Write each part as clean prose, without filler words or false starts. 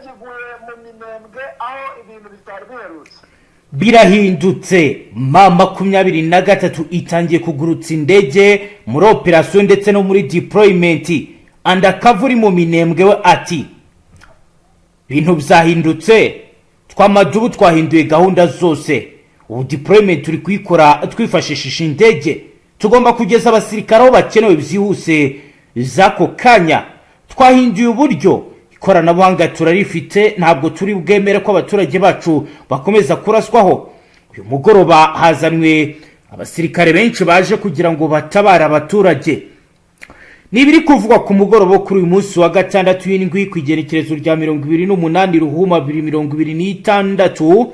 giguye mu minembwe aho ibintu bitari biherutse. Birahindutse M23 itangiye kugurutsa indege muri operation ndetse no muri deployment. Andakavuri mu minembwe we ati bintu byahindutse, twamadubu twahinduye gahunda zose, ubu deployment turi kuyikora twifashishije indege, tugomba kugeza abasirikare aho bakenewe byihuse zako kanya, twahinduye uburyo, ikoranabuhanga turarifite, ntabwo turi bwemere ko abaturage bacu bakomeza kuraswaho. Uyu mugoroba hazanwe abasirikare benshi baje kugira ngo batabare abaturage. Nibiri kuvugwa ku mugoroba kuri uyu munsi wa gatandatu y'indwi ku igerekerezo rya 28 Ruhuma 2026,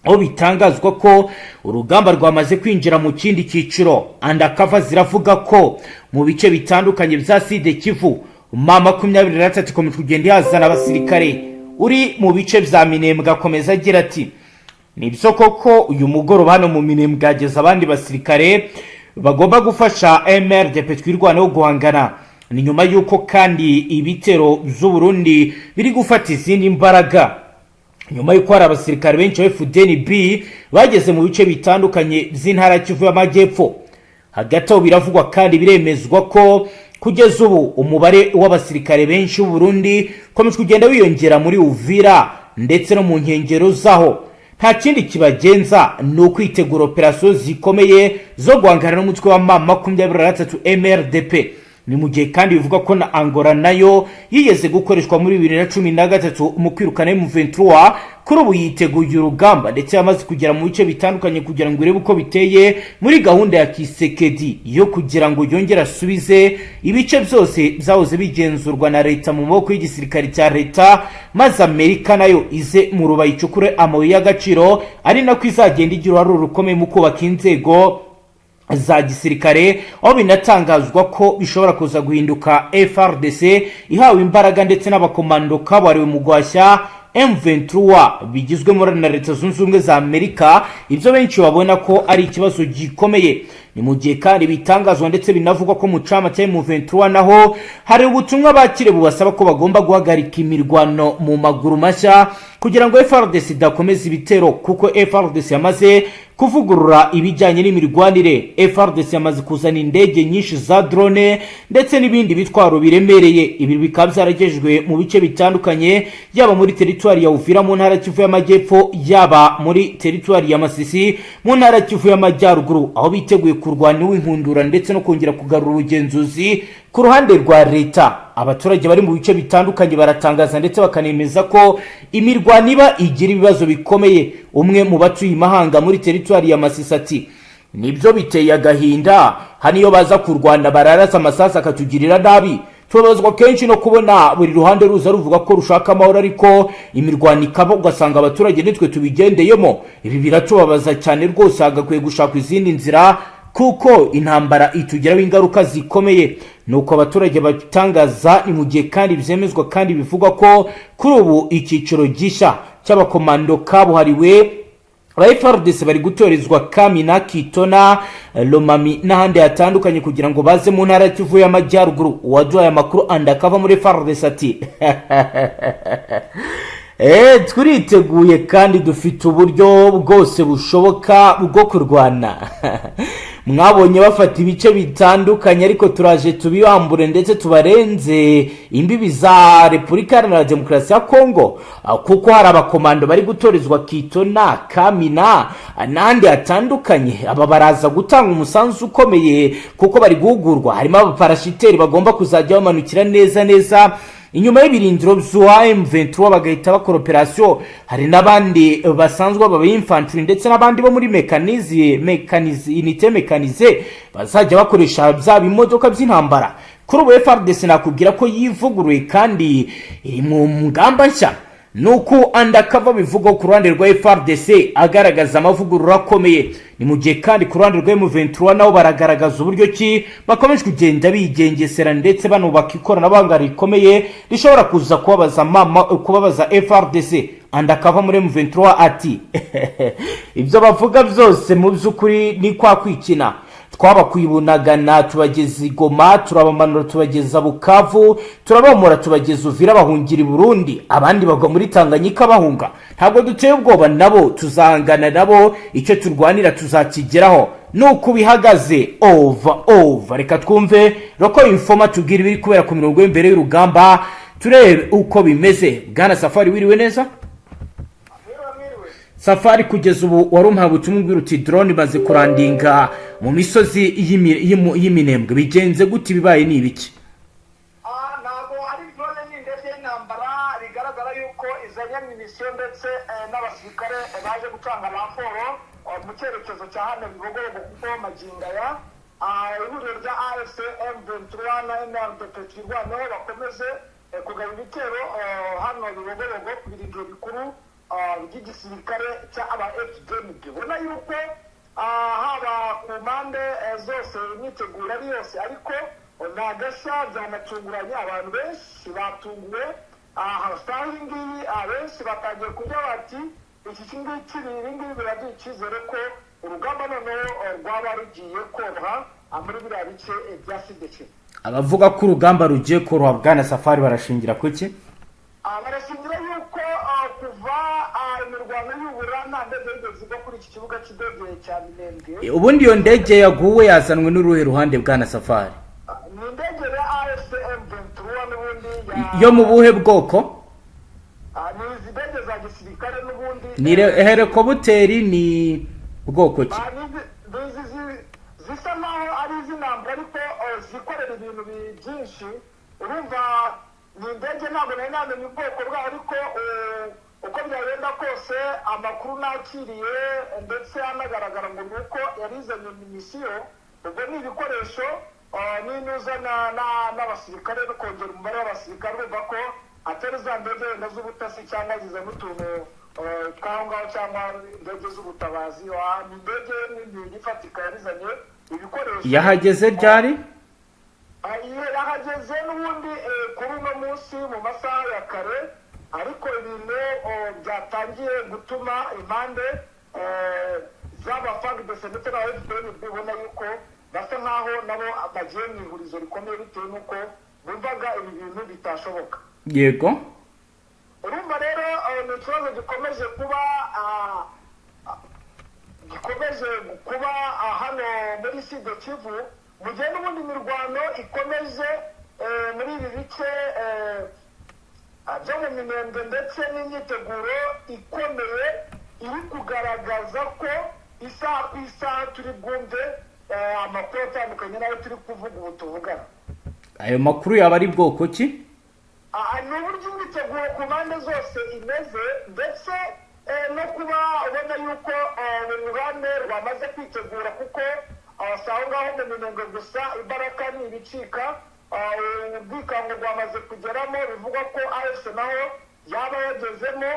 aho bitangazwa ko urugamba rwamaze kwinjira mu kindi cyiciro. Andakava ziravuga ko mu bice bitandukanye bya Side Kivu M23 ikomeje kugenda yazana abasirikare. Uri mu bice bya Minembwe akomeza agira ati nibyo koko uyu mugoroba hano mu Minembwe ageza abandi basirikare bagomba gufasha MRDP twirwaneho guhangana. Ni nyuma yuko kandi ibitero z'u Burundi biri gufata izindi mbaraga, nyuma yuko hari abasirikare benshi ba FDNB bageze mu bice bitandukanye by'intara Kivu y'Amajyepfo. Hagati aho biravugwa kandi biremezwa ko kugeza ubu umubare w'abasirikare benshi b'u Burundi komeje kugenda wiyongera muri Uvira ndetse no mu nkengero zaho. Nta kindi kibagenza ni ukwitegura operasiyo zikomeye zo guhangana n'umutwe wa M23 MRDP. Ni mu gihe kandi bivuga ko na Angola nayo yigeze gukoreshwa muri 2013 mu kwirukana M23. Kuri ubu yiteguye urugamba ndetse yamaze kugera mu bice bitandukanye kugira ngo irebe uko biteye muri gahunda ya Kisekedi yo kugira ngo yongere asubize ibice byose byahoze bigenzurwa na leta mu maboko y'igisirikare cya leta, maze Amerika nayo ize mu rubayi icukure amabuye y'agaciro, ari nako izagenda igira uruhare rukomeye mu kubaka inzego za gisirikare, aho binatangazwa ko bishobora kuza guhinduka FRDC ihawe imbaraga ndetse n'abakomando kabariwe mu gwashya M23 bigizwe muri na leta zunze ubumwe za Amerika. Ibyo benshi babona ko ari ikibazo gikomeye. Ni mu gihe kandi bitangazwa ndetse binavugwa ko mu cama cya M23 naho hari ubutumwa bakire bubasaba ko bagomba guhagarika imirwano mu maguru mashya kugira ngo FRDC idakomeza ibitero, kuko FRDC yamaze kuvugurura ibijyanye n'imirwanire. FRDC yamaze kuzana indege nyinshi za drone ndetse n'ibindi bitwaro biremereye. Ibi bikaba byaragejwe mu bice bitandukanye, yaba muri teritwari ya Uvira mu ntara Kivu y'Amajyepfo, yaba muri teritwari ya Masisi mu ntara Kivu y'Amajyaruguru, aho biteguye kurwana w'inkundura ndetse no kongera kugarura ubugenzuzi ku ruhande rwa leta. Abaturage bari mu bice bitandukanye baratangaza ndetse bakanemeza ko imirwano iba igira ibibazo bikomeye. Umwe mu batuye imahanga muri teritwari ya Masisi ati nibyo biteye agahinda, haniyo baza kurwana bararasa amasasa akatugirira nabi. Tubabazwa kenshi no kubona buri ruhande ruza ruvuga ko rushaka amahoro, ariko imirwano ikaba ugasanga abaturage nitwe tubigendeyemo. Ibi biratubabaza cyane rwose, hagakwiye gushaka izindi nzira kuko intambara itugiraho ingaruka zikomeye. Nuko abaturage batangaza. Ni mu gihe kandi byemezwa kandi bivugwa ko kuri ubu icyiciro gishya cy'abakomando kabuhariwe ba FRDC bari gutorezwa Kamina, Kitona, Lomami n'ahandi hatandukanye kugira ngo baze mu ntara Kivu y'Amajyaruguru. Uwaduhaye amakuru Andakava muri FRDC ati twiriteguye kandi dufite uburyo bwose bushoboka bwo kurwana. Mwabonye bafata ibice bitandukanye, ariko turaje tubihambure ndetse tubarenze imbibi za Repubulika Iharanira Demokarasi ya Kongo, kuko hari abakomando bari gutorezwa Kitona, Kamina n'ahandi hatandukanye. Aba baraza gutanga umusanzu ukomeye kuko bari guhugurwa. Harimo abaparashiteri bagomba kuzajya bamanukira neza inyuma y'ibirindiro bya M23 bagahita bakora operation. Hari n'abandi basanzwe baba infantry ndetse n'abandi bo muri unité mécanisée bazajya bakoresha bya bimodoka by'intambara. Kuri ubu FRDC nakubwira ko yivuguruye kandi mu ngamba nshya. Nuko Andakava bivuga ku ruhande rwa FRDC agaragaza amavugurura akomeye. Ni mu gihe kandi ku ruhande rwa M23 nabo baragaragaza uburyo ki bakomeje kugenda bigengesera ndetse banubaka ikoranabuhanga rikomeye rishobora kuza kubabaza FRDC. Andakava muri M23 ati ibyo bavuga byose mu by'ukuri ni kwa kwikina. twabakuye Bunagana tubageza i Goma, turabamanura tubageza Bukavu, turabamura tubageza Uvira bahungira i Burundi, abandi bagwa muri Tanganyika bahunga. Ntabwo duteye ubwoba nabo, tuzahangana nabo, icyo turwanira tuzakigeraho. Nuko bihagaze over. Reka twumve Roko Informa tubwira ibiri kubera ku mirongo y'imbere y'urugamba, turebe uko bimeze. Bwana Safari, wiriwe neza? Safari, kugeza ubu warumpaye ubutumwa bwira uti drone imaze kurandinga mu misozi y'Iminembwe, bigenze gute, bibaye ni ibiki? ntabwo ari drone n'indege y'intambara, bigaragara yuko izanye ammunition ndetse n'abasirikare baje gutanga raporo mu cyerekezo cya hano Bibogobogo, kuko magingo aya ihuriro rya AFC M23 na NRDP twirwanaho bakomeze kugaba ibitero hano Bibogobogo ku birindiro bikuru by'igisirikare cy'aba FDLR. ubona yuko haba ku mpande zose imyiteguro ari yose, ariko nagashya byanatunguranye, abantu benshi batunguwe saha iyi ngiyi, benshi batangiye kuvuga bati iki ngiki ibi biraduha icyizere ko urugamba noneho rwaba rugiye koroha muri biriya bice bya Sideke. Abavuga ko urugamba rugiye koroha, Bwana Safari, barashingira kuki? Barashingira yuko kuva imirwano y'ubura nta ndege yigeze igwa kuri iki kibuga cy'indege cya Minembwe. Ubundi iyo ndege yaguwe yazanwe n'uruhe ruhande, Bwana Safari? Ni indege ya AFC M23 n'ubundi yo mu buhe bwoko? ni izi ndege za gisirikare n'ubundi. Ni helikopteri, ni bwoko ki? Zisa naho ari iz'intambara, ariko zikorera ibintu byinshi. Urumva ni indege, ntabwo nari namenye ubwoko bwayo, ariko uko byagenda kose amakuru nakiriye ndetse anagaragara ngo ni uko yari izanye misiyo. ubwo ni ibikoresho n'inuza n'abasirikare no kongera umubare w'abasirikare, urumva ko atari za ndege wenda z'ubutasi cyangwa zizana utuntu twaho ngaho cyangwa indege z'ubutabazi. ni indege nini ifatika yarizanye ibikoresho. Yahageze ryari? Yahageze n'ubundi kuri uno munsi mu masaha ya kare, ariko ibintu byatangiye gutuma impande z'abafagdese ndetse na FPR bibona yuko basa nkaho nabo bagiye mu ihurizo rikomeye, bitewe n'uko bumvaga ibi bintu bitashoboka. Yego. Urumva rero ni ikibazo gikomeje kuba hano muri Sud Kivu, mu gihe n'ubundi imirwano ikomeje muri ibi bice byo mu Minembwe, ndetse n'imyiteguro ikomeye iri kugaragaza ko isaha ku isaha turi bwumve amakuru atandukanye nayo turi kuvuga ubu tuvugana. Ayo makuru yaba ari bwoko ki? Ni uburyo imyiteguro ku mpande zose imeze, ndetse no kuba ubona yuko uruhande rwamaze kwitegura, kuko si aho ngaho mu Minembwe gusa, imbaraga ni ibicika, ubwikango rwamaze kugeramo, bivugwa ko AFC naho yaba yagezemo.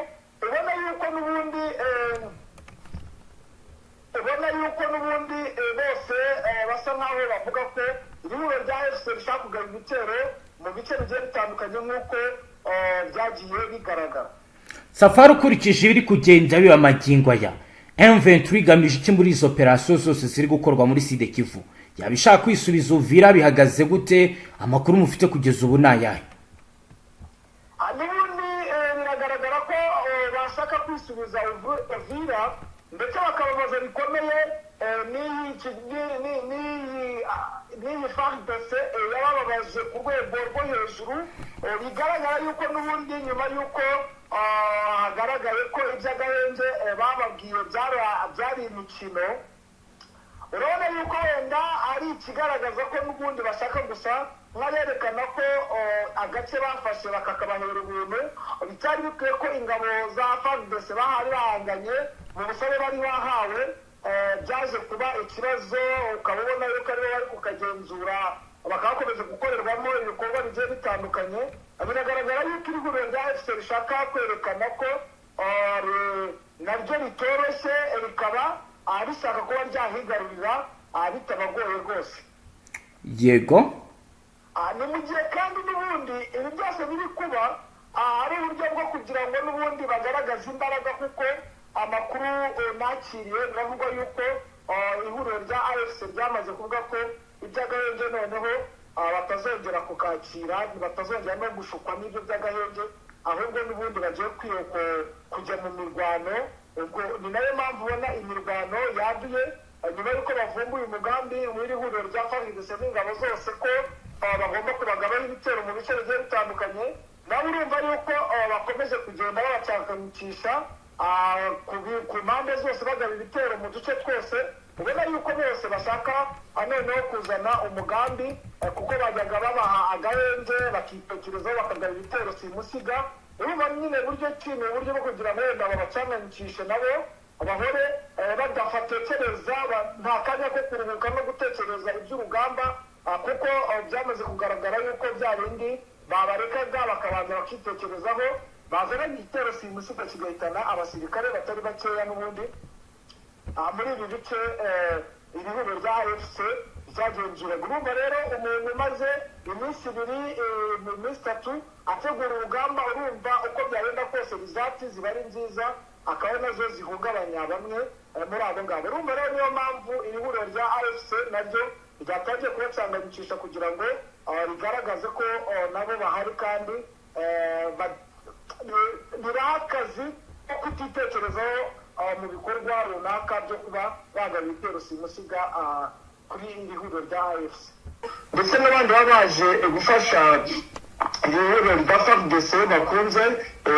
ubona yuko n'ubundi bose basa nkaho bavuga ko ihuriro rya AFC rishaka kugaba ibitero mu bice bigiye bitandukanye nk'uko byagiye bigaragara. Safari, ukurikije ibiri kugenda biba magingo aya, M23 igamije iki muri izo operasiyo zose ziri gukorwa muri Sud Kivu? Yaba ishaka kwisubiza Uvira? Bihagaze gute? Amakuru mufite kugeza ubu ni ayahe? N'ubundi biragaragara ko bashaka kwisubiza Uvira, ndetse bakababaza bikomeye n'iyi FARDC yabababaje ku rwego rwo hejuru. Bigaragara yuko n'ubundi nyuma y'uko hagaragaye ko iby'agahenge bababwiye byari imikino, urabona yuko wenda ari ikigaragaza ko n'ubundi bashaka gusa nk'aberekana ko agace bafashe bakakabahera ubuntu. Bitari bikwiye ko ingabo za FARDC bahari bahanganye mu busabe bari bahawe, byaje kuba ikibazo, ukaba ubona yuko aribo bari kukagenzura, bakaba bakomeje gukorerwamo ibikorwa bigiye bitandukanye. Biragaragara yuko ihuriro rya AFC rishaka kwerekana ko naryo ritoroshye, rikaba rishaka kuba ryahigarurira bitabagoye rwose. Yego. Ni mu gihe kandi n'ubundi ibi byose biri kuba ari uburyo bwo kugira ngo n'ubundi bagaragaze imbaraga, kuko amakuru nakiriye biravuga yuko ihuriro rya AFC ryamaze kuvuga ko iby'agahenge noneho batazongera kukakira, batazongera no gushukwa n'ibyo by'agahenge, ahubwo n'ubundi bagiye kujya mu mirwano. Ubwo ni nayo mpamvu ubona imirwano yaduye nyuma y'uko bavumbuye umugambi w'iri huriro rya FARDC n'ingabo zose ko bagomba kubagabaho ibitero mu bice bigiye bitandukanye. nawe urumva yuko bakomeje kugenda babacanganyikisha ku mpande zose bagaba ibitero mu duce twose. ubona yuko bose bashaka noneho kuzana umugambi kuko bajyaga babaha agahenge bakitekerezaho bakagaba ibitero simusiga. urumva nyine buryo ki ni uburyo bwo kugira ngo wenda babacanganyikishe nabo bahore badatekereza, nta kanya ko kuruhuka no gutekereza iby'urugamba, kuko byamaze kugaragara yuko bya bindi babarekaga bakabanza bakitekerezaho, bazana igitero simusiga kigahitana abasirikare batari bakeya n'ubundi muri ibi bice iri huriro rya AFC ryagenzuraga. urumva rero umuntu umaze iminsi ibiri mu minsi itatu ategura urugamba, urumva uko byagenda kose bizati ziba ari nziza, akaba nazo zihungabanya bamwe muri abo ngabo. urumva rero niyo mpamvu iri huriro rya AFC naryo ryatangiye kubacanganyikisha kugira ngo rigaragaze ko nabo bahari kandi biraha akazi ko kutitekerezaho mu bikorwa runaka byo kuba bagaba ibitero simusiga kuri iri huriro rya AFC. ndetse n'abandi baba baje gufasha iri huriro rya FARDC bakunze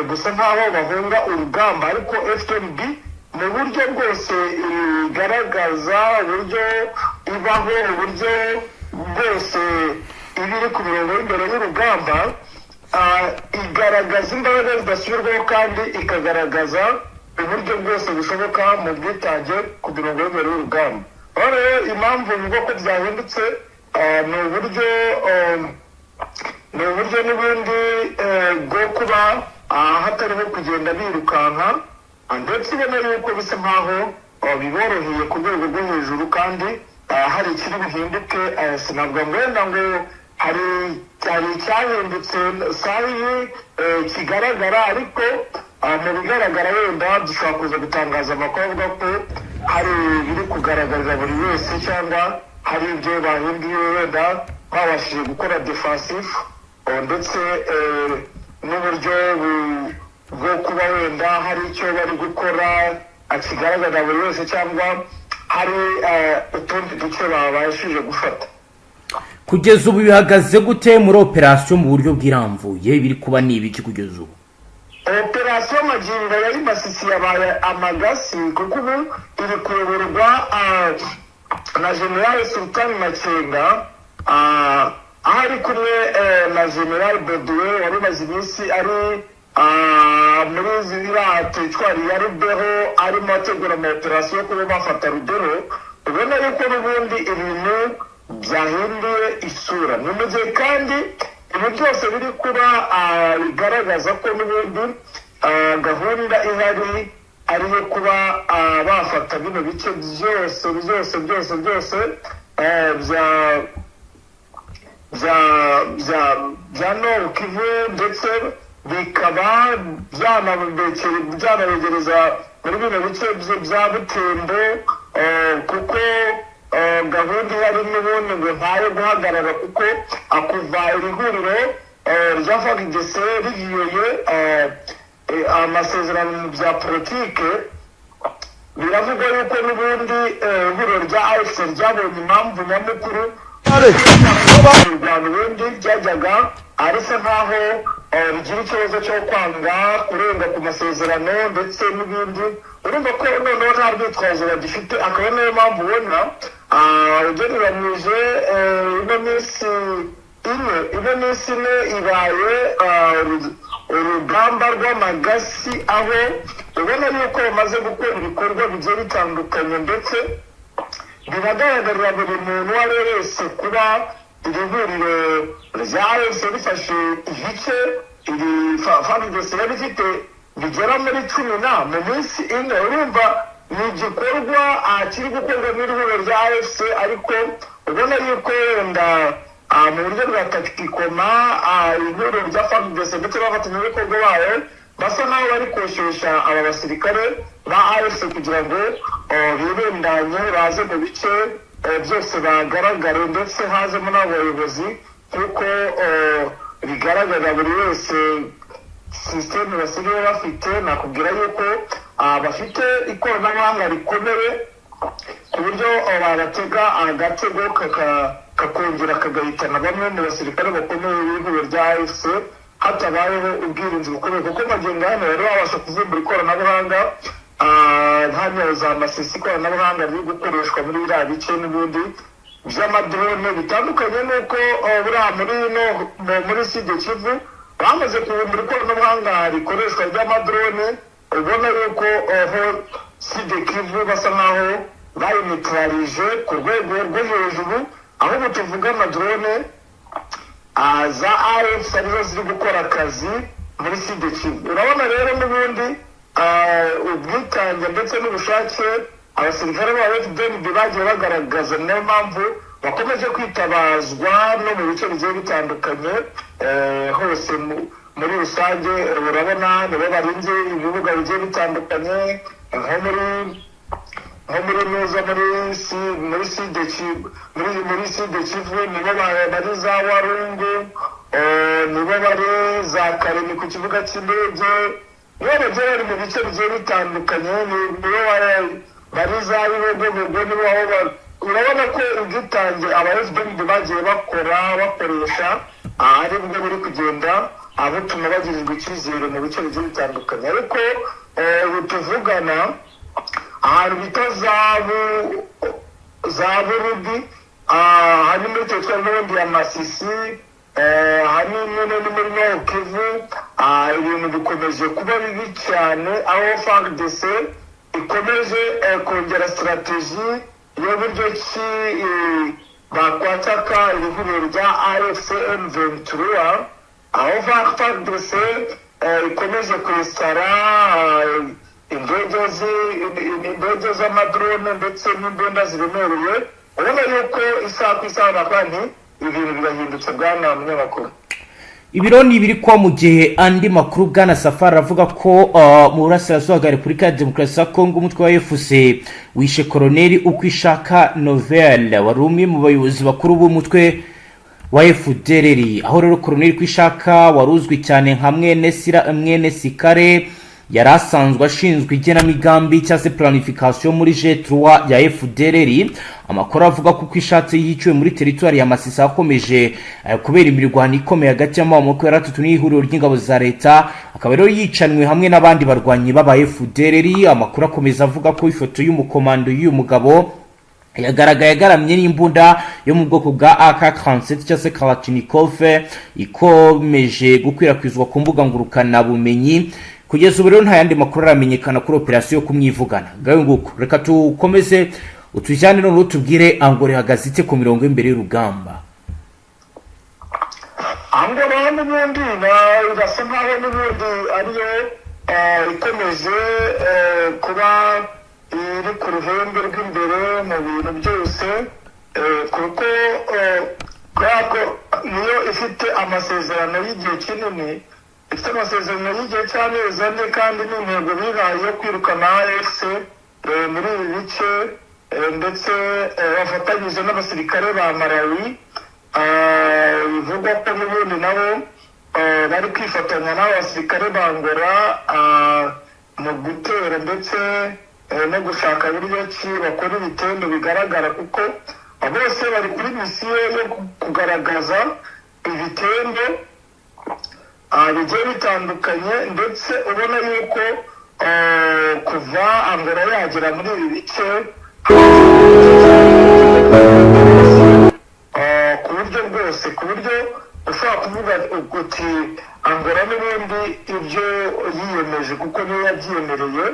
gusa nk'aho bahunga urugamba, ariko FDLR mu buryo bwose igaragaza uburyo ibaho, uburyo bwose iba iri ku mirongo y'imbere y'urugamba, igaragaza imbaraga zidasubirwaho kandi ikagaragaza uburyo bwose bushoboka mu bwitange ku mirongo y'imbere y'urugamba. aho rero impamvu bivuga ko byahindutse ni uburyo n'ubundi bwo kuba hatariho kugenda birukanka, ndetse ubona yuko bisa nkaho biboroheye ku rwego rwo hejuru kandi hari ikiri buhinduke. sinavuga ngo wenda ngo hari icyahindutse sahihi kigaragara, ariko mu bigaragara wenda dushobora kuza gutangaza amakuru avuga ko hari ibiri kugaragarira buri wese, cyangwa hari ibyo bahinduye wenda babashije gukora defensive, ndetse n'uburyo bwo kuba wenda hari icyo bari gukora kigaragara buri wese, cyangwa hari utundi duce babashije gufata. kugeza ubu bihagaze gute muri operasiyo mu buryo bwirambuye? biri kuba ni ibiki kugeza ubu? operasiyo magingo yari Masisi yabaye amagasi, kuko ubu iri kuyoborwa na General Sultan Makenga, aho ari kumwe na General Baudouin wari umaze iminsi ari muri ziriya teritwari ya Rubero, arimo ategura ama operasiyo yo kuba bafata Rubero. ubona yuko n'ubundi ibintu byahinduye isura. ni mu gihe kandi ibi byose biri kuba bigaragaza ko n'ubundi gahunda ihari ari iyo kuba bafata bino bice byose bya Nord Kivu, ndetse bikaba byanabegereza muri bino bice bya Butembo, kuko gahunda ihari n'ubundi ngo ntayo guhagarara, kuko kuva iri huriro rya FARDC rigiye amasezerano bya politike, biravugwa yuko n'ubundi ihuriro rya AFC ryabonye impamvu nyamukuru urwanda ubundi byajyaga arisa nkaho bigira ikibazo cyo kwanga kurenga ku masezerano ndetse n'ibindi. urumva ko noneho nta rwitwazo bagifite, akaba niyo mpamvu ubona ugereranyije ino minsi ine ibaye urugamba rw'amagasi, aho ubona yuko bamaze gukora ibikorwa bigiye bitandukanye, ndetse biragaragarira buri muntu uwo ari we wese kuba iri huriro rya AFC rifashe igice iri FARDC yari ifite bigera muri 10 mu minsi ine. urumva ni igikorwa kiri gukorwa n'iri huriro rya AFC, ariko ubona yuko wenda mu buryo bwa tacticoma ihuriro rya FARDC ndetse n'abafatanyabikorwa bayo basa nkaho bari koshyushya aba basirikare ba AFC kugira ngo birundanye baze mu bice byose bagaragare ndetse hazemo n'abayobozi kuko bigaragara buri wese sisiteme basigaye bafite. Nakubwira yuko bafite ikoranabuhanga rikomeye ku buryo babatega agatego kakongera kagahitana bamwe mu basirikare bakomeye b'ihuriro rya AFC hatabayeho ubwirinzi bukomeye, kuko magenga hano rero babasha kuvumbura ikoranabuhanga hano za masisi, ikoranabuhanga riri gukoreshwa muri biriya bice n'ubundi by'amadrone bitandukanye. Nuko buriya muri Sud Kivu bamaze kuvumbura ikoranabuhanga rikoreshwa ry'amadrone, ubona yuko Sud Kivu basa nkaho bayinitarije ku rwego rwo hejuru, aho tuvugana drone za AFC arizo ziri gukora akazi muri Sud Kivu. Urabona rero n'ubundi ubwitange ndetse n'ubushake abasirikare ba FDLR bagiye bagaragaza, niyo mpamvu bakomeje kwitabazwa no mu bice bigiye bitandukanye hose muri rusange. Urabona nibo barinze ibibuga bigiye bitandukanye nko muri neza muri Sud Kivu nibo bari za Warungu, nibo bari za Karemi ku kibuga cy'indege, nibo bagiye bari mu bice bigiye bitandukanye, nibo bari za Bibogobogo, nibo urabona ko ubwitange aba FDLR bagiye bakoresha ari bwo buri kugenda butuma bagirirwa icyizere mu bice bigiye bitandukanye. Ariko tuvugana ahantu bita za Burubi, hari muri teritwari n'ubundi ya Masisi, hari no muri Nord Kivu, ibintu bikomeje kuba bibi cyane, aho FARDC ikomeje kongera strategy y'uburyo ki bakwataka ihuriro rya AFC M23, aho FARDC ikomeje kwesara indege z'amadrone ndetse n'imbunda ziremereye. Urabona yuko isaha ku isaha kandi ibintu birahindutse bwana munyamakuru. Ibironi biri kwa mu gihe andi makuru bwana Safari avuga ko mu burasirazuba bwa Repubulika ya Demokarasi ya Kongo umutwe wa FUC wishe Koloneli Ukwishaka Novel, wari umwe mu bayobozi bakuru b'umutwe wa FDLR. Aho rero Koloneli Ukwishaka waruzwi cyane nka mwene Sikare yari asanzwe ashinzwe igenamigambi cyangwa se planification muri G3 ya FDLR. Amakuru avuga ko Ukwishatse yiciwe muri teritwari ya Masisi akomeje kubera imirwano ikomeye hagati y'amoko yaratutu n'ihuriro ry'ingabo za leta, akaba rero yicanwe hamwe n'abandi barwanyi b'aba FDLR. Amakuru akomeza avuga ko ifoto y'umukomando y'uyu mugabo yagaragaye agaramye n'imbunda yo mu bwoko bwa AK-47 cyangwa se Kalashnikov ikomeje gukwirakwizwa ku mbuga ngurukana bumenyi. Kugeza ubu rero nta yandi makuru aramenyekana kuri operasiyo yo kumwivugana. Ngayo nguko reka tukomeze utujyane none utubwire Angora ihagaze ite ku mirongo imbere y'urugamba. Angora n'ubundi irasa nkaho n'ubundi ariyo ikomeje kuba iri ku ruhembe rw'imbere mu bintu byose, kuko niyo ifite amasezerano y'igihe kinini, ifite amasezerano y'igihe cy'amezi ane kandi n'intego bihaye yo kwirukana AFC muri ibi bice, ndetse bafatanyije n'abasirikare ba Malawi. Bivugwa ko n'ubundi nabo bari kwifatanya n'abasirikare ba Angola mu gutera ndetse no gushaka uburyo ki bakora ibitendo bigaragara, kuko bose bari kuri misiyo yo kugaragaza ibitendo bigiye bitandukanye, ndetse ubona yuko kuva Angola yagera muri ibi bice ku buryo bwose, ku buryo ushobora kuvuga uti Angola n'ubundi ibyo yiyemeje, kuko niyo yabyiyemereye,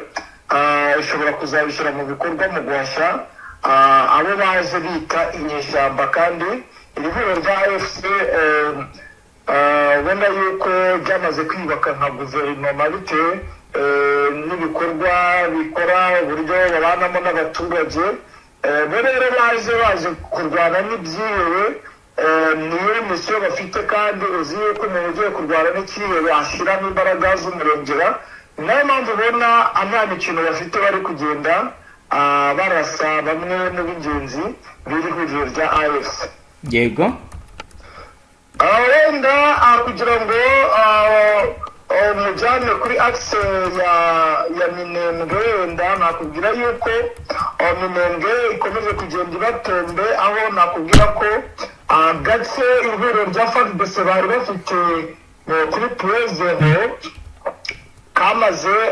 ishobora kuzabishyira mu bikorwa mu guhashya abo baje bita inyeshyamba. Kandi iri huriro rya AFC ubona yuko byamaze kwiyubaka nka guverinoma bitewe n'ibikorwa bikora, uburyo babanamo n'abaturage. Bo rero baje kurwana n'ibyihebe, niyo misiyo bafite, kandi uzi yuko umuntu ugiye kurwana n'icyihebe ashyiramo imbaraga z'umurengera. Niyo mpamvu ubona nta mikino bafite bari kugenda barasa bamwe mu b'ingenzi b'iri huriro rya AFC. yego wenda kugira ngo mujyane kuri akise ya Minembwe, wenda nakubwira yuko Minembwe ikomeje kugenda ibatembe, aho nakubwira ko gace ihuriro rya FARDC bari bafite kuri President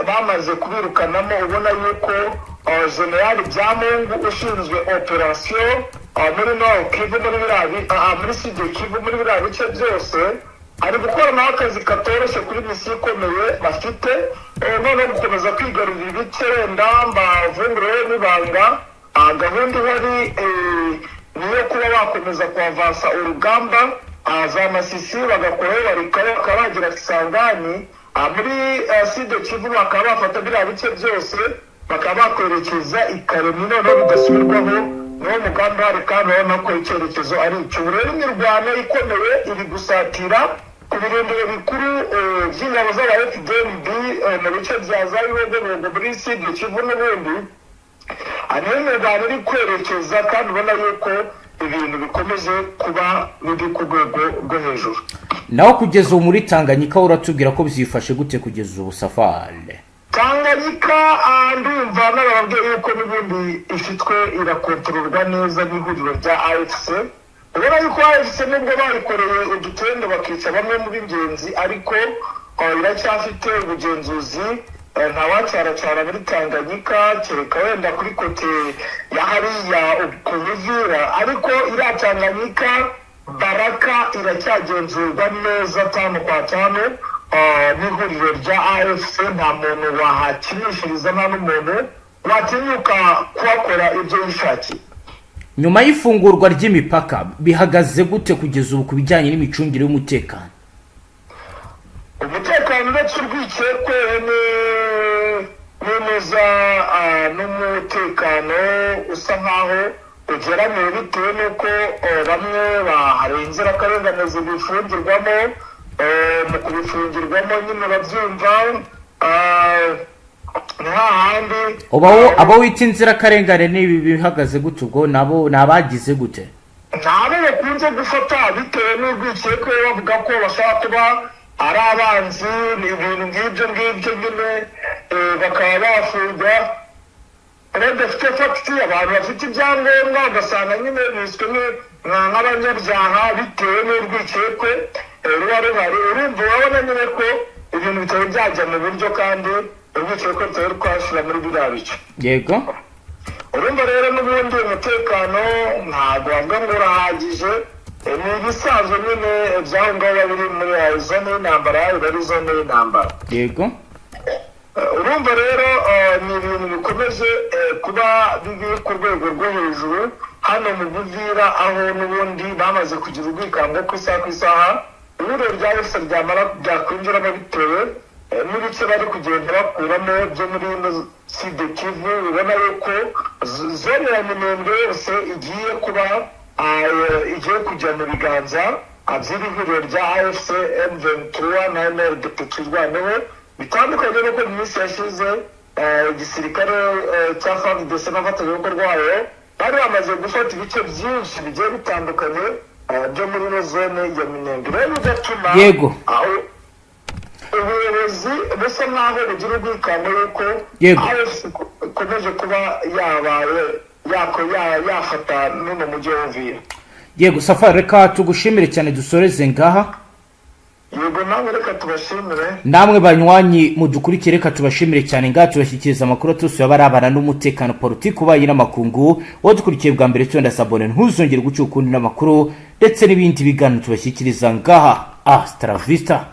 bamaze kubirukanamo. ubona yuko General Byamungu ushinzwe operation muri Nord Kivu muri Sud Kivu muri biriya bice byose ari gukora nawe akazi katoroshye kuri misiyo ikomeye bafite, noneho gukomeza kwigarurira ibice wenda mbavungure n'ibanga. Gahunda ihari niyo kuba bakomeza kuhavansa urugamba za Masisi bagakoraho bakaba bagira Kisangani muri Sud Kivu, bakaba bafata biriya bice byose bakaba bakwerekeza Ikaremi, noneho bidasubirwaho. niwo mugambi hari kandi urabona ko icyerekezo ari icyo. Rero imirwano ikomeye iri gusatira ku birindiro bikuru by'ingabo z'aba FDLB mu bice bya za Bibogobogo muri Sud Kivu n'ubundi. Niyo imirwano iri kwerekeza kandi ubona yuko ibintu bikomeje kuba biri ku rwego rwo hejuru. naho kugeza ubu muri Tanganyika uratubwira ko byifashe gute kugeza ubu Safari? Tanganyika ndumva n'ababwiye yuko n'ubundi ifitwe irakontororwa neza n'ihuriro rya AFC. ubona yuko AFC nubwo bayikoreye udutende bakica bamwe mu b'ingenzi, ariko iracyafite ubugenzuzi ntawacaracara muri Tanganyika, kereka wenda kuri kote ya hariya ku Buvira, ariko iriya Tanganyika Baraka iracyagenzurwa neza 5 kwa 5 n'ihuriro rya AFC. nta muntu wahakinishiriza, nta n'umuntu watinyuka kuhakora ibyo yishakiye. nyuma y'ifungurwa ry'imipaka bihagaze gute kugeza ubu ku bijyanye n'imicungire y'umutekano? umutekano ndetse urwikekwe neza n'umutekano usa nkaho ugeramiwe, bitewe n'uko bamwe hari inzirakarengane zibifungirwamo. mu kubifungirwamo nyine babyumva ni hahandi abo wita inzirakarengane n'ibi bihagaze gute? ubwo nabo ni abagize gute? ntabo bakunze gufata bitewe n'urwikekwe, bavuga ko bashobora kuba ari abanzi, ni ibintu ngibyo nyine bakaba bafungwa badafite fagiti. abantu bafite ibyangombwa ugasanga nyine biswe nk'abanyabyaha bitewe n'urwikekwe ruba ruhari. urumva urabona nyine ko ibintu bitari byajya mu buryo, kandi urwikekwe rutari rwashyira muri biriya bice. yego urumva rero n'ubundi umutekano ntabwo wavuga ngo urahagije, ni ibisanzwe nyine by'aho ngaho biri muri zone y'intambara, biba ari zone y'intambara. yego urumva rero ni ibintu bikomeje kuba biri ku rwego rwo hejuru hano mu Buvira, aho n'ubundi bamaze kugira ubwikango ku isaha ihuriro rya AFC byakwinjiramo bitewe n'ibice bari kugenda bakuramo byo muri Sud Kivu. ubona yuko zone ya Minembwe yose igiye kujya mu biganza by'ihuriro rya AFC M23 na MLDP turwaneho, bitandukanye n'uko mu minsi yashize igisirikare cya FARDC n'abafatanyabikorwa bayo bari bamaze gufata ibice byinshi bigiye bitandukanye byo muri ino zone ya Minembwe. rero bigatuma yego ubuyobozi busa nk'aho bugira ubwikango yuko AFC ikomeje kuba yafata n'uno mujyi wa Uvira. yego Safari, reka tugushimire cyane, dusoreze ngaha. yego nawe reka tubashimire. namwe banywanyi mudukurikire, reka tubashimire cyane ngaha, tubashyikiriza amakuru atose abarabana n'umutekano, politiki, ubaye n'amakungu. wadukurikiye bwa mbere cyo ndasabone, ntuzongere guca ukundi n'amakuru ndetse n'ibindi biganiro tubashyikiriza ngaha. Hasta la vista.